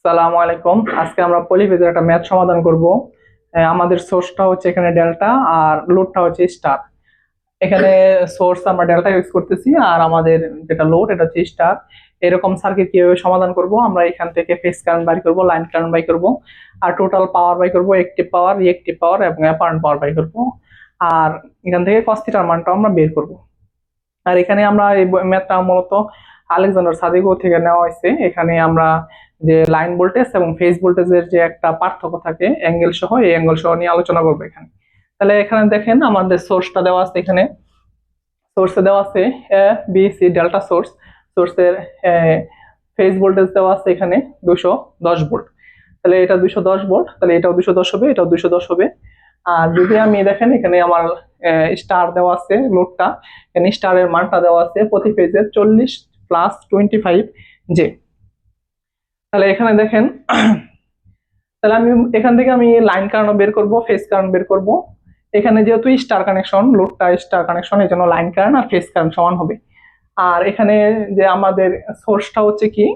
সালামু আলাইকুম। আজকে আমরা পলিফেজের একটা ম্যাথ সমাধান করব। আমাদের সোর্সটা হচ্ছে এখানে ডেল্টা আর লোডটা হচ্ছে স্টার। এখানে সোর্স আমরা ডেল্টা ইউজ করতেছি আর আমাদের যেটা লোড এটা হচ্ছে স্টার। এরকম সার্কিট কিভাবে সমাধান করব, আমরা এখান থেকে ফেজ কারেন্ট বাই করব, লাইন কারেন্ট বাই করব, আর টোটাল পাওয়ার বাই করব, অ্যাক্টিভ পাওয়ার, রিঅ্যাক্টিভ পাওয়ার এবং অ্যাপারেন্ট পাওয়ার বাই করব। আর এখান থেকে কস থিটার মানটা আমরা বের করব। আর এখানে আমরা এই ম্যাথটা মূলত আলেকজান্ডার সাদিগো থেকে নেওয়া হয়েছে। এখানে আমরা যে লাইন ভোল্টেজ এবং ফেজ ভোল্টেজের যে একটা পার্থক্য থাকে অ্যাঙ্গেল সহ, এই অ্যাঙ্গেল সহ নিয়ে আলোচনা করবো এখানে। তাহলে এখানে দেখেন আমাদের সোর্সটা দেওয়া আছে। এখানে সোর্সে দেওয়া আছে A B C delta source. সোর্সের ফেজ ভোল্টেজ দেওয়া আছে এখানে 210 ভোল্ট। তাহলে এটা 210 ভোল্ট, তাহলে এটাও 210 হবে, এটাও 210 হবে। আর যদি আমি দেখেন এখানে আমার স্টার দেওয়া আছে লোডটা, এখানে স্টারের মানটা দেওয়া আছে প্রতি ফেজে 40 প্লাস 25 জে। তাহলে এখানে দেখেন তাহলে আমি এখান থেকে আমি লাইন কারেন্ট বের করব, ফেজ কারেন্ট বের করব। এখানে যেহেতু স্টার কানেকশন, লোডটা স্টার কানেকশন, এই জন্য লাইন কারেন্ট আর ফেজ কারেন্ট সমান হবে। আর এখানে যে আমাদের সোর্সটা হচ্ছে কি,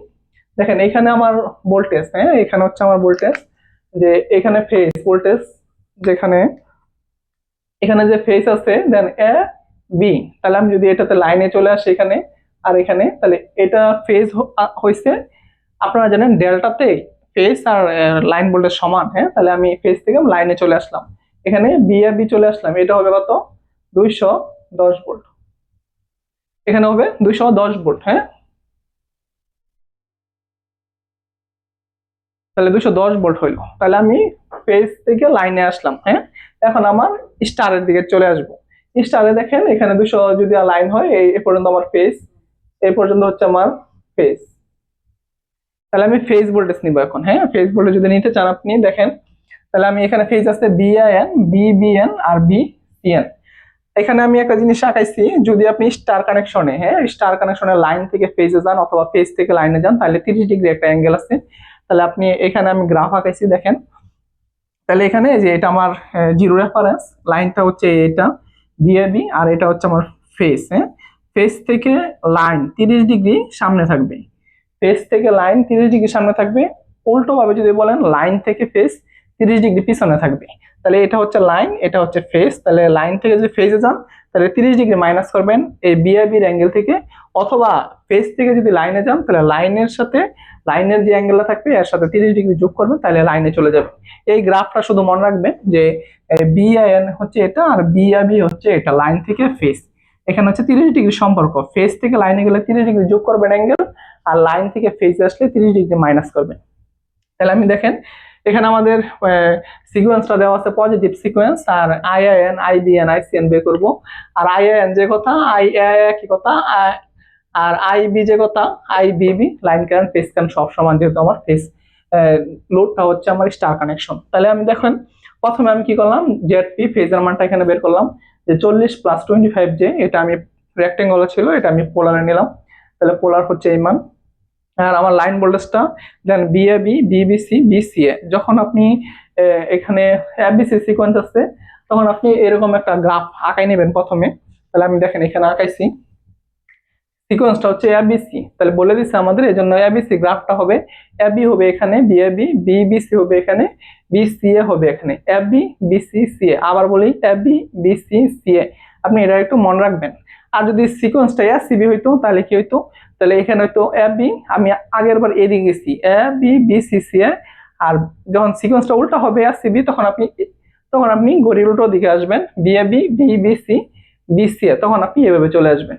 দেখেন এখানে আমার ভোল্টেজ, হ্যাঁ এখানে হচ্ছে আমার ভোল্টেজ, যে এখানে ফেজ ভোল্টেজ, যেখানে এখানে যে ফেজ আছে দেন এ বি। তাহলে আমি যদি এটাতে লাইনে চলে আসি এখানে আর এখানে, তাহলে এটা ফেজ হয়েছে। আপনারা জানেন ডেল্টাতে ফেজ আর লাইন ভোল্টেজ সমান, হ্যাঁ তাহলে আমি ফেজ থেকে লাইনে চলে আসলাম, এখানে বি আর বি চলে আসলাম। এটা হবে কত? 210 ভোল্ট। এখানে হবে 210 ভোল্ট, হ্যাঁ তাহলে 210 ভোল্ট হইলো। তাহলে আমি ফেজ থেকে লাইনে আসলাম, হ্যাঁ এখন আমার স্টারের দিকে চলে আসবো। স্টারে দেখেন এখানে 200 যদি লাইন হয়, এই পর্যন্ত আমার ফেজ, এই পর্যন্ত হচ্ছে আমার ফেজ। তাহলে আমি ফেজ ভোল্টেজ নিব এখন, হ্যাঁ ফেজ ভোল্টেজ যদি নিতে চান আপনি দেখেন, তাহলে আমি এখানে ফেজ আছে বিআইএন, বিবিএন আর বিসিএন। এখানে আমি একটা জিনিস আঁকাইছি, যদি আপনি স্টার কানেকশনে, হ্যাঁ স্টার কানেকশনে লাইন থেকে ফেজে যান অথবা ফেজ থেকে লাইনে যান, তাহলে 30 ডিগ্রি একটা অ্যাঙ্গেল আছে। তাহলে আপনি এখানে আমি গ্রাফ আঁকাইছি দেখেন। তাহলে এখানে যে এটা আমার জিরো রেফারেন্স লাইনটা হচ্ছে এটা বিএবি, আর এটা হচ্ছে আমার ফেজ, হ্যাঁ ফেজ থেকে লাইন 30 ডিগ্রি সামনে থাকবে, ফেজ থেকে লাইন 30 ডিগ্রি সামনে থাকবে। উল্টো ভাবে যদি বলেন লাইন থেকে ফেজ 30 ডিগ্রি পিছনে থাকবে। তাহলে এটা হচ্ছে লাইন, এটা হচ্ছে ফেজ। তাহলে লাইন থেকে যদি ফেজে যান তাহলে 30 ডিগ্রি মাইনাস করবেন এই বিআইবির অ্যাঙ্গেল থেকে, অথবা ফেজ থেকে যদি লাইনে যান তাহলে লাইনের সাথে লাইনের যে অ্যাঙ্গেলটা থাকবে এর সাথে 30 ডিগ্রি যোগ করবেন, তাহলে লাইনে চলে যাবে। এই গ্রাফটা শুধু মনে রাখবেন যে বিআইএন হচ্ছে এটা আর বিআইবি হচ্ছে এটা, লাইন থেকে ফেজ। এখানে হচ্ছে 30 ডিগ্রি সম্পর্ক, ফেজ থেকে লাইনে গেলে 30 ডিগ্রি যোগ করবেন অ্যাঙ্গেল, আর লাইন থেকে ফেজে আসলে 30 ডিগ্রি মাইনাস করবেন। তাহলে আমি দেখেন এখানে আমাদের সিকোয়েন্সটা দেওয়া আছে পজিটিভ সিকোয়েন্স, আর আইআইএন, আইবিএন, আইসিএন বের করব। আর আইআইএন যে কথা, আইএ কি কথা, আর আইবি যে কথা, IBB, line current phase current সব সমান, যেহেতু আমার ফেজ লোডটা হচ্ছে আমার স্টার কানেকশন। তাহলে আমি দেখেন প্রথমে আমি কি করলাম, জেড পি ফেজের মানটা এখানে বের করলাম, যে 40 প্লাস 25 জে, এটা আমি রেক্টেঙ্গল ছিল, এটা আমি পোলারে নিলাম। তাহলে পোলার হচ্ছে এই মান। আর আমার লাইন ভোল্টেজটা দেন বিএবি, বিবিসি, বিসিএ। যখন আপনি এখানে এবিসি সিকোয়েন্স আছে তখন আপনি এরকম একটা গ্রাফ আঁকাই নেবেন প্রথমে। তাহলে আমি দেখেন এখানে আঁকাইছি, সিকোয়েন্সটা হচ্ছে এবিসি, তাহলে বলে দিচ্ছে আমাদের, এই জন্য এবিসি গ্রাফটা হবে, এবি হবে এখানে, বিএবি, বিবিসি হবে এখানে, বিসিএ হবে এখানে, এবি বিসি সিএ। আবার বলি এবি বিসি সিএ, আপনি এটা একটু মনে রাখবেন। আর যদি সিকোয়েন্সটা এসিবি হইতো তাহলে কি হইতো, তাহলে এখানে হইতো এবি, আমি আগের বার এদিকে গেছি এবি বিসি সিএ, আর যখন সিকোয়েন্সটা উল্টা হবে এসিবি তখন আপনি ঘড়ির উল্টো দিকে আসবেন, বিএবি বিবিসি বিসিএ, তখন আপনি এভাবে চলে আসবেন।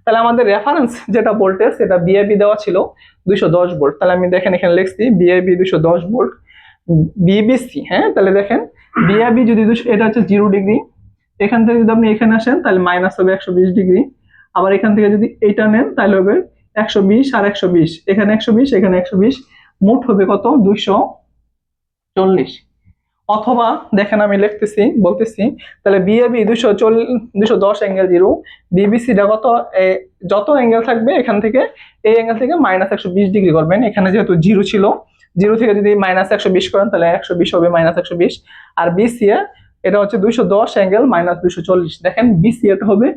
তাহলে আমাদের রেফারেন্স যেটা ভোল্টেজ এটা বিএবি দেওয়া ছিল 210 ভোল্ট। তাহলে আমি দেখেন এখানে লিখছি বিএবি 210 ভোল্ট, বিবিসি, হ্যাঁ তাহলে দেখেন বিএবি যদি এটা হচ্ছে 0 ডিগ্রি, এখান থেকে যদি আপনি এখানে আসেন তাহলে মাইনাস হবে 120 ডিগ্রি। আবার এখান থেকে যদি এইটা নেন তাহলে হবে 120 আর 120, এখানে 120 এখানে 120, মোট হবে কত? 240। অথবা দেখেন আমি লিখতেছি বলতেছি, তাহলে বিএবি 210 অ্যাঙ্গেল 0, বিবিসিটা কত, যত অ্যাঙ্গেল থাকবে এখান থেকে এই অ্যাঙ্গেল থেকে মাইনাস 120 ডিগ্রি করবেন। এখানে যেহেতু 0 ছিল, 0 থেকে যদি মাইনাস 120 করেন তাহলে 120 হবে মাইনাস 120। আর বিসিএ এটা হচ্ছে 210 অ্যাঙ্গেল মাইনাস 240। দেখেন বিসিএ এটা হবে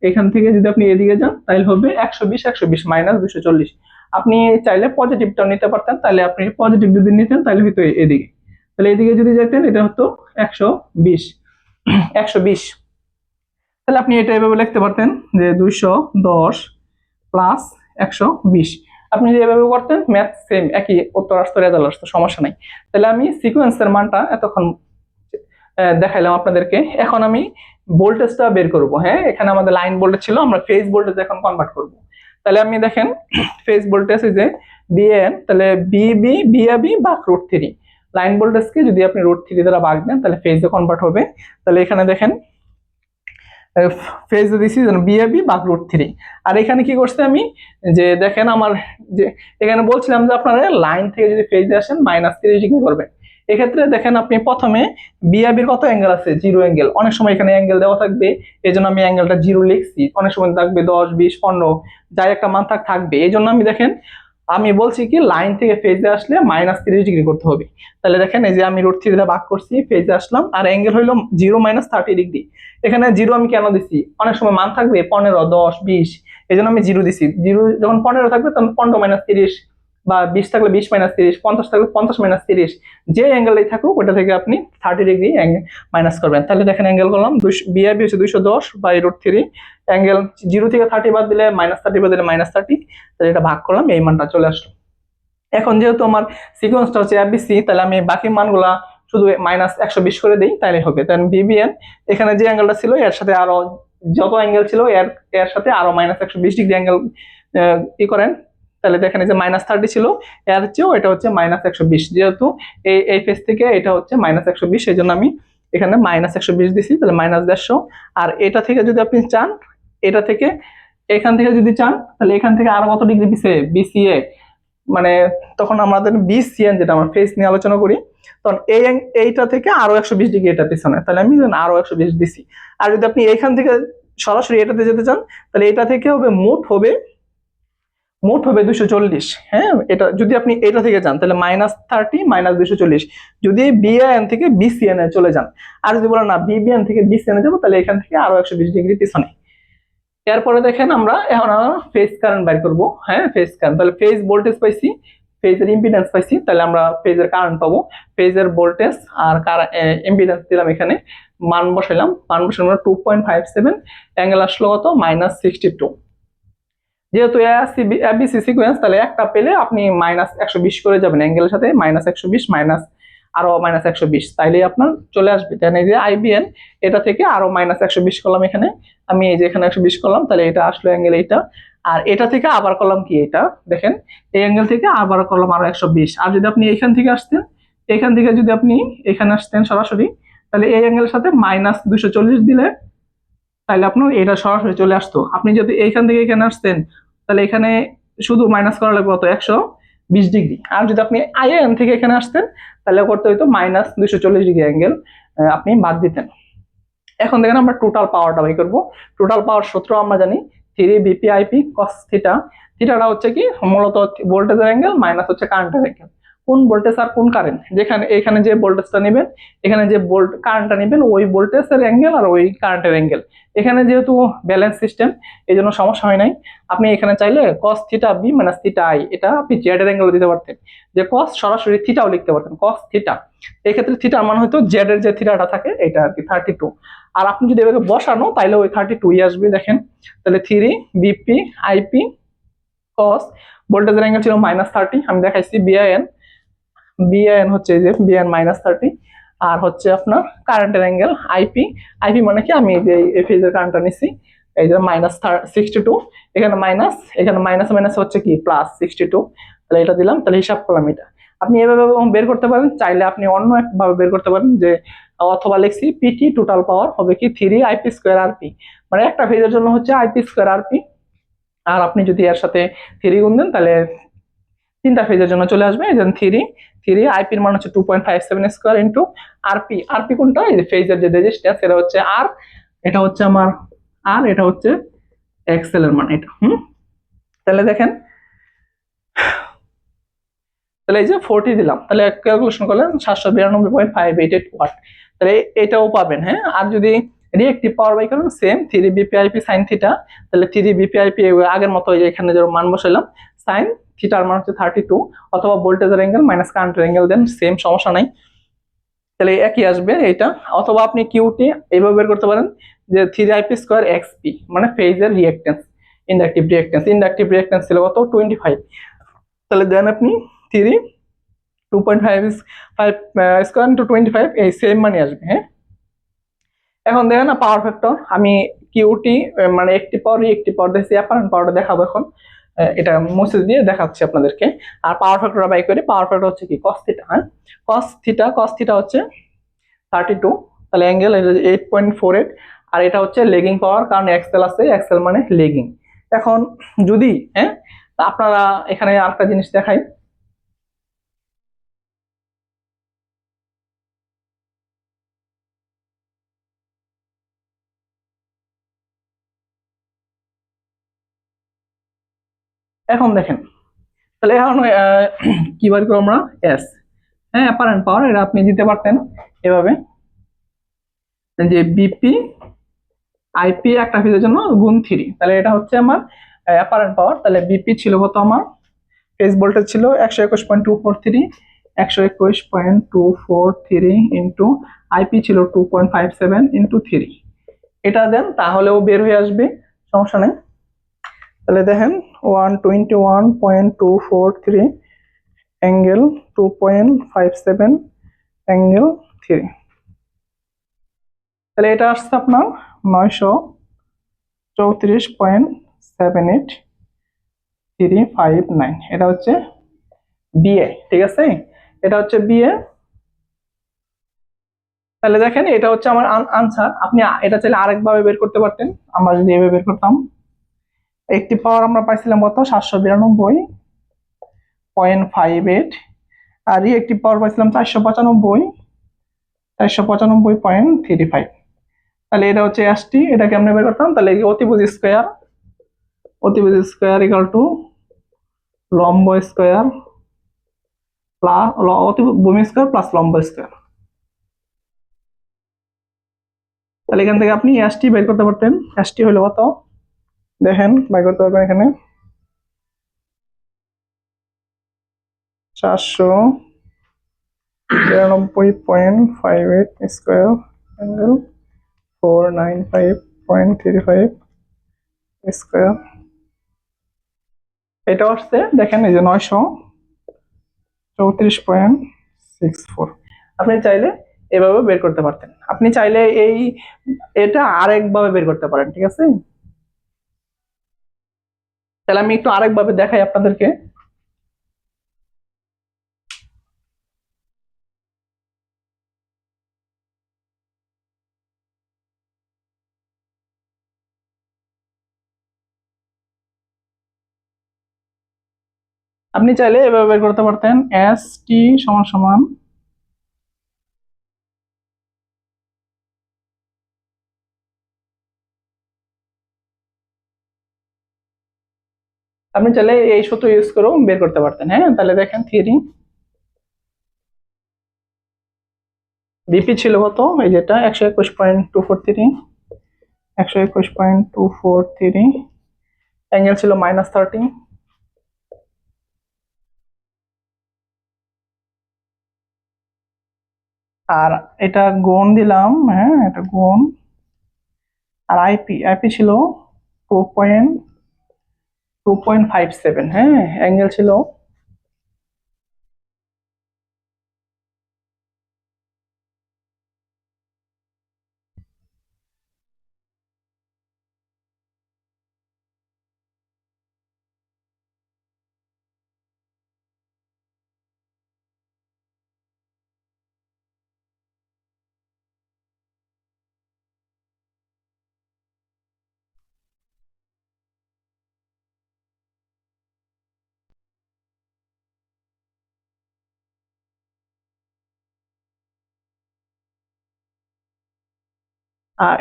এখান থেকে যদি আপনি এদিকে যান তাহলে হবে 120 120 মাইনাস 240। আপনি চাইলে পজিটিভটাও নিতে পারতেন, তাহলে আপনি পজিটিভ যদি নিতেন তাহলে হয়তো এদিকে, তাহলে এদিকে যদি যেতেন এটা হতো 120 120। তাহলে আপনি এটা এভাবে লিখতে পারতেন যে 210 প্লাস 120। আপনি যদি এভাবে করতেন ম্যাথ সেম একই উত্তর আসতো, রেজাল্ট আসতো, সমস্যা নাই। তাহলে আমি সিকোয়েন্সের মানটা এতক্ষণ দেখাইলাম আপনাদেরকে। এখন আমি ভোল্টেজটা বের করব। হ্যাঁ, এখানে আমাদের লাইন ভোল্টেজ ছিল, আমরা ফেজ ভোল্টেজ এখন কনভার্ট করব। তাহলে আমি দেখেন ফেজ ভোল্টেজ যে বিএন, তাহলে বিবি বিএবি ভাগ √3। লাইন ভোল্টেজকে যদি আপনি √3 দ্বারা ভাগ দেন তাহলে ফেজে কনভার্ট হবে। তাহলে এখানে দেখেন ফেজ দিছি বিএবি ভাগ √3। আর এখানে কি করছে আমি, যে দেখেন আমার যে এখানে বলছিলাম যে আপনারা লাইন থেকে যদি ফেজে আসেন -30 ডিগ্রি করবেন। এক্ষেত্রে দেখেন আপনি প্রথমে বিআবির কত অ্যাঙ্গেল আছে, 0 অ্যাঙ্গেল। অনেক সময় এখানে অ্যাঙ্গেল দেওয়া থাকবে, এই জন্য আমি অ্যাঙ্গেলটা 0 লিখছি। অনেক সময় থাকবে 10, 20, 15, যাই একটা মান থাকবে। এই জন্য আমি দেখেন আমি বলছি কি লাইন থেকে ফেজে আসলে -30 ডিগ্রি করতে হবে। তাহলে দেখেন এই যে আমি √3 দিয়ে ভাগ করছি, ফেজে আসলাম, আর অ্যাঙ্গেল হইলো 0 -30 ডিগ্রি। এখানে 0 আমি কেন দিছি, অনেক সময় মান থাকবে 15, 10, 20, এই জন্য আমি 0 দিছি। 0 যখন 15 থাকবে তখন 15 - 30, বা 20 থাকলে 20 - 30, 50 থাকলে 50 - 30, যে অ্যাঙ্গেলই থাকুক ওটা থেকে আপনি 30 ডিগ্রি মাইনাস করবেন। তাহলে দেখেন অ্যাঙ্গেল করলাম বিআইবি হচ্ছে 210/√3, অ্যাঙ্গেল 0 থেকে 30 বাদ দিলে -30 বাদ দিলে -30, তাহলে এটা ভাগ করলাম, এই মানটা চলে আসলো। এখন যেহেতু আমার সিকোয়েন্সটা হচ্ছে এবিসি, তাহলে আমি বাকি মানগুলা শুধু -120 করে দিই তাহলে হবে। তাহলে বিবিএন এখানে যে অ্যাঙ্গেলটা ছিল এর সাথে আরো যত অ্যাঙ্গেল ছিল এর সাথে আরো -120 ডিগ্রি অ্যাঙ্গেল ই করেন। তাহলে দেখেন যে -30 ছিল, এর চেয়েও এটা হচ্ছে -120। যেহেতু এই ফেজ থেকে এটা হচ্ছে -120, এই জন্য আমি এখানে -120 দিছি, তাহলে -150। আর এটা থেকে যদি আপনি চান, এটা থেকে এখান থেকে যদি চান, তাহলে এখান থেকে আরো কত ডিগ্রি পিছে বিসিএ, মানে তখন আমাদের বিসিএন যেটা আমরা ফেজ নিয়ে আলোচনা করি, তখন এইটা থেকে আরো 120 ডিগ্রি এটা পিছনে, তাহলে আমি আরো 120 দিছি। আর যদি আপনি এইখান থেকে সরাসরি এটাতে যেতে চান, তাহলে এটা থেকে হবে মোট হবে 240। হ্যাঁ, এটা যদি আপনি এটা থেকে যান তাহলে -30 -240, যদি বিএন থেকে বিসিএন এ চলে যান। আর যদি বলেন না বিবিএন থেকে বিসিএন এ যাবো, তাহলে এখান থেকে আরো 120 ডিগ্রি পিছনে। এরপরে দেখেন আমরা এখন ফেজ কারেন্ট বের করব। হ্যাঁ, ফেজ কারেন্ট, তাহলে ফেজ ভোল্টেজ পাইছি, ফেজের ইম্পিডেন্স পাইছি, তাহলে আমরা ফেজের কারেন্ট পাবো। ফেজের ভোল্টেজ আর ইম্পিডেন্স দিলাম, এখানে মান বসাইলাম, 2.57, অ্যাঙ্গেল আসলো কত -62। যেহেতু এবিসি সিকোয়েন্স, তাহলে একটা পেলে আপনি -120 করে যাবেন অ্যাঙ্গেলের সাথে, -120 মাইনাস আরো -120, তাইলে আপনার চলে আসবে। তাই এই যে আইবিএন, এটা থেকে আরো -120 করলাম, এখানে আমি এই যে এখানে 120 করলাম, তাহলে এটা আসলো অ্যাঙ্গেল এইটা। আর এটা থেকে আবার করলাম কি, এটা দেখেন এই অ্যাঙ্গেল থেকে আবার করলাম আরো 120। আর যদি আপনি এখান থেকে আসতেন, এখান থেকে যদি আপনি এখানে আসতেন সরাসরি, তাহলে এই অ্যাঙ্গেলের সাথে -240 দিলে তাহলে আপনার এটা সরাসরি চলে আসতো। আপনি যদি এইখান থেকে এখানে আসতেন, তাহলে এখানে শুধু মাইনাস করা লাগবে কত, 120 ডিগ্রি। আর যদি আপনি আইএন থেকে এখানে আসতেন, তাহলে করতে হইতো -240 ডিগ্রি অ্যাঙ্গেল আপনি বাদ দিতেন। এখন দেখেন আমরা টোটাল পাওয়ারটা বাই করবো। টোটাল পাওয়ার সূত্র আমরা জানি 3 cos থিটা। থিটাটা হচ্ছে কি মূলত ভোল্টেজের অ্যাঙ্গেল মাইনাস হচ্ছে কারেন্টের অ্যাঙ্গেল। কোন ভোল্টেজ আর কোন কারেন্ট, যেখানে এখানে যে ভোল্টেজটা নেবেন, এখানে যে কারেন্টটা নেবেন, ওই ভোল্টেজের অ্যাঙ্গেল আর ওই কারেন্টের অ্যাঙ্গেল। এখানে যেহেতু ব্যালেন্স সিস্টেম, এই জন্য সমস্যা হয় নাই। আপনি এখানে চাইলে cos theta B minus theta I, এটা আপনি জেড এর অ্যাঙ্গেল দিতে পারতেন, যে cos সরাসরি থিটাও লিখতে পারতেন, cos থিটা। এক্ষেত্রে থিটার মান হয়তো জেড এর যে থিটাটা থাকে এটা আর কি 32। আর আপনি যদি এভাবে বসানো তাইলে ওই 32 আসবে। দেখেন তাহলে 3 বিপি আইপি cos, ভোল্টেজের অ্যাঙ্গেল ছিল -30, আমি দেখাইছি বিআইএন হচ্ছে যে বিআইএন -30, আর হচ্ছে আপনার কারেন্টের অ্যাঙ্গেল আইপি। আইপি মানে কি, আমি যে এই ফেজের কারেন্টটা নিছি, এই যে -62, এখানে মাইনাস, এখানে মাইনাস মাইনাস হচ্ছে কি +62, তাহলে এটা দিলাম, তাহলে হিসাব করলাম এটা। আপনি এভাবে বের করতে পারেন, চাইলে আপনি অন্য একভাবে বের করতে পারেন, যে অথবা লিখছি পিটি টোটাল পাওয়ার হবে কি 3 আইপি²RP, মানে একটা ফেজের জন্য হচ্ছে আইপি²RP। আর আপনি যদি এর সাথে 3 গুণ দেন তাহলে 3টা ফেজের জন্য চলে আসবে। এই যে 3 আইপির মান হচ্ছে 2.57 স্কয়ার ইনটু আরপি। আরপি কোনটা, এই যে ফেজের যে রেজিস্ট্যান্স, এটা হচ্ছে আর, এটা হচ্ছে আমার আর, এটা হচ্ছে এক্সএল এর মান এটা। তাহলে দেখেন, তাহলে এই যে 40 দিলাম, তাহলে ক্যালকুলেশন করলেন 792.588 ওয়াট, তাহলে এটাও পাবেন। হ্যাঁ, আর যদি রিঅ্যাক্টিভ পাওয়ার বাই করেন সেম 3 বিপিআইপি sin থিটা, তাহলে 3 বিপিআইপি আগের মতো এখানে যে মান বসাইলাম sin থিটার মান হচ্ছে 32, অথবা ভোল্টেজের অ্যাঙ্গেল মাইনাস কারেন্টের অ্যাঙ্গেল দেন, সেম, সমস্যা নাই, তাহলে একই আসবে এটা। অথবা আপনি কিউটি এইভাবে বের করতে পারেন যে 3 IP² XP, মানে ফেজের রিঅ্যাকট্যান্স, ইন্ডাকটিভ রিঅ্যাকট্যান্স ছিল কত 25, তাহলে দেন আপনি 2.5 স্কোয়ার ইন্টু 25 এই সেম মানে আসবে। হ্যাঁ, এখন দেখেন না পাওয়ার ফ্যাক্টর, আমি কিউটি মানে একটি পাওয়ার রিএক্টিভ পাওয়ার দিয়েছি, অ্যাপারেন্ট পাওয়ারটা দেখাবো এখন, এটা মুছে দিয়ে দেখাচ্ছি আপনাদেরকে। আর পাওয়ার ফ্যাক্টরটা বাই করি, পাওয়ার ফ্যাক্টর হচ্ছে কি cos থিটা। হ্যাঁ, cos থিটা হচ্ছে 32, তাহলে অ্যাঙ্গেল 8.48, আর এটা হচ্ছে লেগিং পাওয়ার, কারণ এক্সেল আছে, এক্সেল মানে লেগিং। এখন যদি আপনারা এখানে আরেকটা জিনিস দেখাই, এখন দেখেন, তাহলে এখন কি বার করবো আমরা, এস। হ্যাঁ, অ্যাপারেন্ট পাওয়ার এটা আপনি দিতে পারতেন এভাবে, যে বিপি আইপি একটা ফেজের জন্য গুণ 3, তাহলে এটা হচ্ছে আমার অ্যাপারেন্ট পাওয়ার। তাহলে বিপি ছিল কত, আমার ফেজ ভোল্টেজ ছিল 121.243, 121.243 ইন্টু আইপি ছিল 2.57 ইন্টু 3, এটা দেন তাহলেও বের হয়ে আসবে, সমস্যা নেই। তাহলে দেখেন 121.243 অ্যাঙ্গেল 2.57 অ্যাঙ্গেল 3, তাহলে এটা আসছে আপনার 934.78,359, এটা হচ্ছে বিএ, ঠিক আছে, এটা হচ্ছে বিএ। তাহলে দেখেন এটা হচ্ছে আমার আনসার। আপনি এটা চাইলে আরেকভাবে বের করতে পারতেন, আমরা যদি এভাবে বের করতাম, একটি পাওয়ার আমরা পাইছিলাম কত 792.58, আর রিঅ্যাক্টিভ পাওয়ার পাইছিলাম 495.35, তাহলে এটা হচ্ছে এসটি। এটা কেমনে বের করতাম, তাহলে অতিভুজ স্কোয়ার ইকাল টু লম্ব স্কোয়ার প্লাস ভূমি স্কোয়ার প্লাস লম্ব স্কোয়ার, তাহলে এখান থেকে আপনি এসটি বের করতে পারতেন। এসটি হলো কত, দেখেন বের করতে পারবেন এখানে 492.58 স্কোয়ার অ্যাঙ্গেল 495.35 স্কোয়ার, এটা আসছে দেখেন এই যে 934.64। আপনি চাইলে এভাবে বের করতে পারতেন, আপনি চাইলে এটা আরেকভাবে বের করতে পারেন, ঠিক আছে। তাহলে আমি একটু আরেকভাবে দেখাই আপনাদেরকে। আপনি চাইলে এভাবে বের করতে পারতেন, এস টি সমান সমান আপনি চাইলে এই সূত্র ইউজ করেও বের করতে পারতেন। হ্যাঁ, তাহলে দেখেন থিওরি বিপি ছিল কত, এই যেটা 121.243, 121.243 অ্যাঙ্গেল ছিল -30, আর এটা গুণ দিলাম, হ্যাঁ এটা গুণ, আর আইপি ছিল 2.57, হ্যাঁ অ্যাঙ্গেল ছিল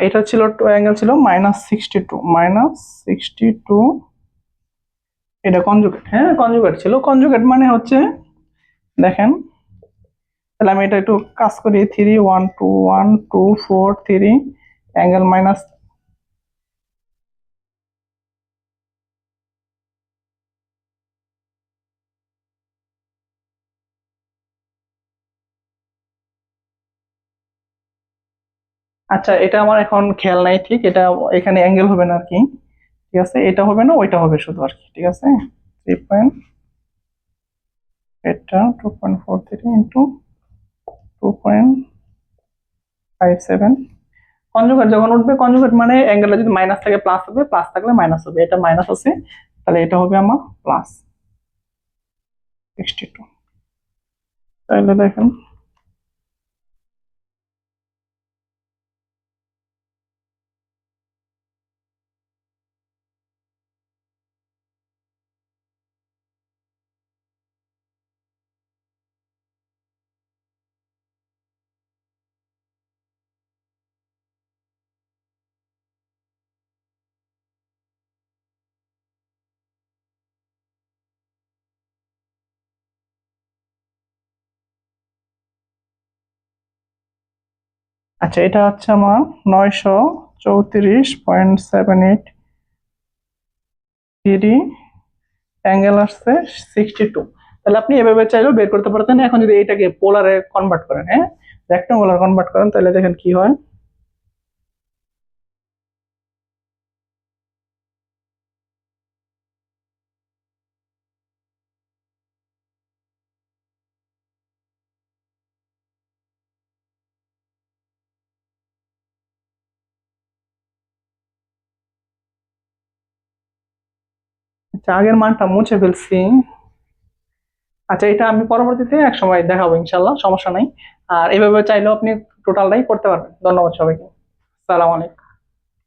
এটা ছিল অ্যাঙ্গেল ছিল -62, এটা কনজুগেট। হ্যাঁ, কনজুগেট ছিল, কনজুগেট মানে হচ্ছে দেখেন, তাহলে আমি এটা একটু কাজ করি, 3 1 2 1 2 4 3 অ্যাঙ্গেল মাইনাস আচ্ছা, এটা আমার এখন খেয়াল নাই ঠিক, এটা এখানে অ্যাঙ্গেল হবে না আর কি। ঠিক আছে, এটা হবে না, ওইটা হবে শুধু আর কি। ঠিক আছে, 3 এটা 2.43 ইন্টু 2.57। কনজুগেট যখন উঠবে, কনজুগেট মানে অ্যাঙ্গেলটা যদি মাইনাস থাকে প্লাস হবে, প্লাস থাকলে মাইনাস হবে। এটা মাইনাস আছে, তাহলে এটা হবে আমার প্লাস 62। তাহলে দেখেন, আচ্ছা এটা হচ্ছে আমার 934.78 ডিগ্রি, অ্যাঙ্গেল আসছে 62। তাহলে আপনি এভাবে চাইলেও বের করতে পারতেন। এখন যদি এটাকে পোলারে কনভার্ট করেন, হ্যাঁ, রেক্টাঙ্গুলার কনভার্ট করেন, তাহলে দেখেন কি হয়। আচ্ছা, আগের মানটা মুছে ফেলছি। আচ্ছা, এটা আমি পরবর্তীতে এক সময় দেখাবো ইনশাল্লাহ, সমস্যা নাই। আর এভাবে চাইলেও আপনি টোটালটাই করতে পারবেন। ধন্যবাদ সবাইকে। সালাম আলাইকুম।